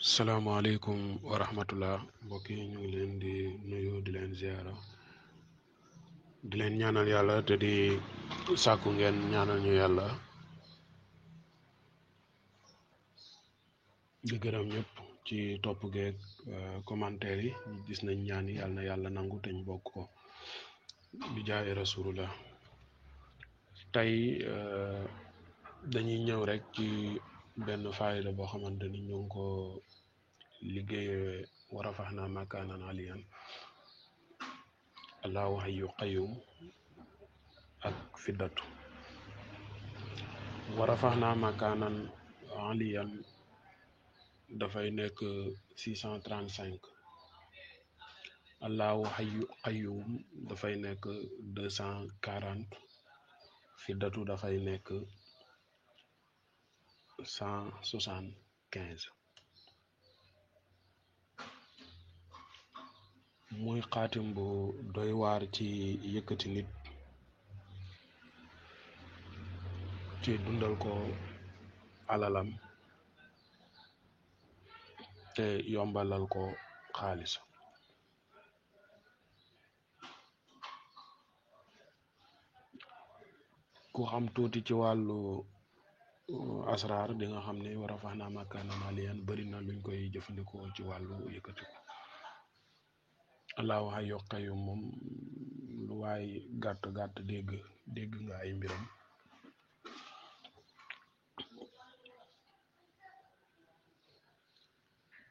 salaamaaleykum wa rahmatullah mbokk yi ñu ngi leen di nuyu di leen ziara di leen ñaanal yàlla te di sàkku ngeen ñaanal ñu yàlla di gërëm ñëpp ci topp geeg commentaire yi gis nañ ñaan yi yàlla na yàlla nangu te ñu bokk ko di jaay rasulullah tey dañuy ñëw rek ci benn faayda boo xamante ni ñu ngi ko liggéeyee wa rafaxnaa makaanan aliyan allahu hayyu qayyum ak fiddatu wa rafaxnaa makaanan aliyan dafay nekk 635 allahu hayyu qayyum dafay nekk 240 fiddatu dafay nekk 175 muy xaatim bu doy waar ci yëkkati nit ci dundal ko alalam te yombalal ko xaalis ku xam tuuti ci wàllu asraar di nga xam ne wa rafaxnaa makaanan aliyan bari na luñ koy jëfandikoo ci wàllu yëkkati ko allahu hayyu qayyum moom lu waay gàtt gàtt dégg nga ay mbiram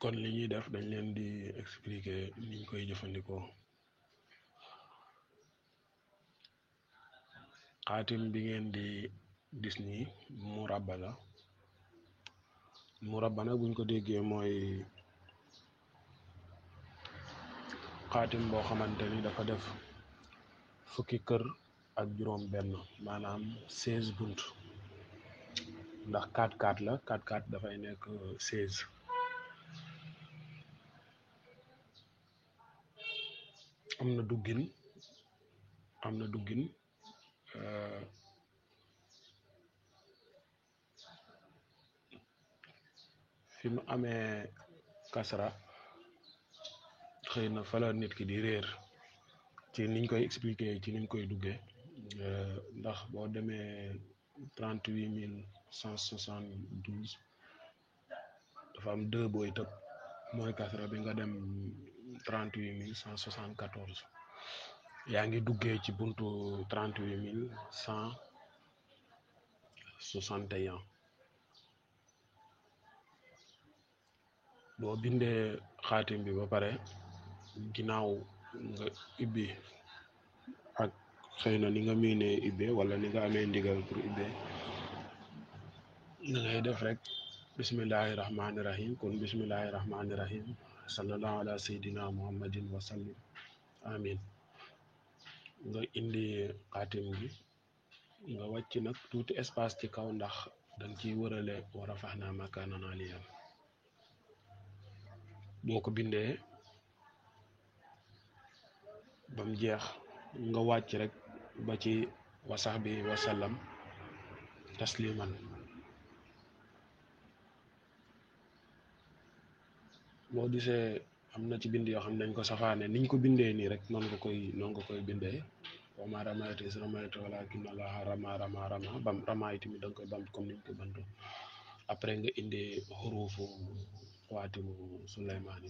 kon li ñuy def dañ leen di expliquer niñ koy jëfandikoo xaatim bi ngeen di gis ni murabba nag buñ ko déggee mooy xaatim boo xamante ni dafa def fukki kër ak juróom benn maanaam 16 bunt ndax 4-4 la 4-4 dafay nekk 16 am na duggin fi mu amee kasra xëy na fa la nit ki di réer ci niñ koy expliquer ci niñ koy duggee ndax boo demee 38.172 dafa am 2 booy tëb mooy kasra bi nga dem 38.174 yaa ngi duggee ci buntu 38.161 boo bindee xaatim bi ba pare ginnaaw nga ibbi ak xëy na ni nga miinee ibbe wala ni nga amee ndigal pour ibbe da ngay def rek bismillahi rahmaani rahim kon bismillahi rahmaani rahim sallallahu ala sayyidina muhammadin wa sallim amin nga indi xaatim gi nga wàcc nag tuuti espace ci kaw ndax dañ ciy wërale wa rafaxnaa makaanan aliyan boo ko bindee bam jeex nga wàcc rek ba ci wa sahbi wa sallam tasliman boo gisee am na ci bind yoo xam ne dañ ko safaane niñ ko bindee nii rek noonu nga koy bindee wa maa ramayta iz ramayta walaakinna Allaaha ramaa bam ramaay tamit da nga koy bam comme niñ ko bantu après nga indi xuruufu xaatimu Suleymaan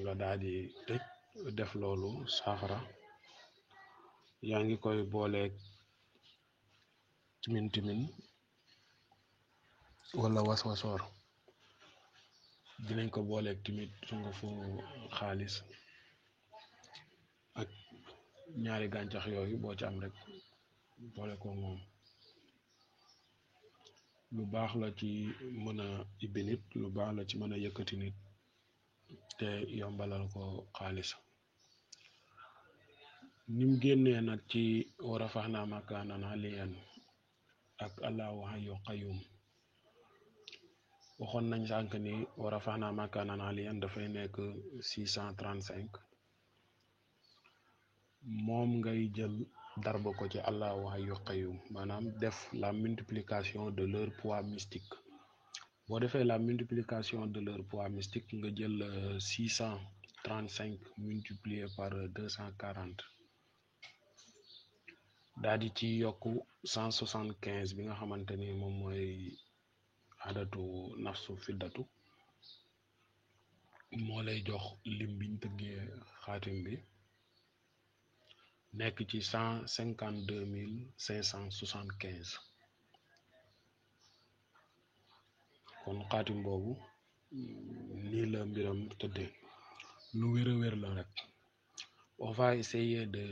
nga daal di tëj def loolu saafara yaa ngi koy booleeg timin wala waswasoor dinañ ko booleeg timit sungufu xaalis ak ñaari gàncax yooyu boo ci am rek boole ko moom lu baax la ci mën a ibbi nit lu baax la ci mën a yëkkati nit te yombalal ko xaalis nim génnee nag ci wa rafaxnaa makaanan aliyan ak allahu hayyu qayyum waxoon nañ sànq ni wa rafaxnaa makaanan aliyan dafay nekk 635 moom ngay jël darba ko ci allahu hayyu qayyum maanaam def la multiplication de leur poids mystique boo defee la multiplication de leur poids mystique nga jël 635 multiplié par 240 daal di ci yokk 175 bi nga xamante ni moom mooy adatu nafsu fiddatu moo lay jox lim biñ tëggee xaatim bi nekk ci 152 575 kon xaatim boobu nii la mbiram tëddee lu wér a wér la rek on va essayer de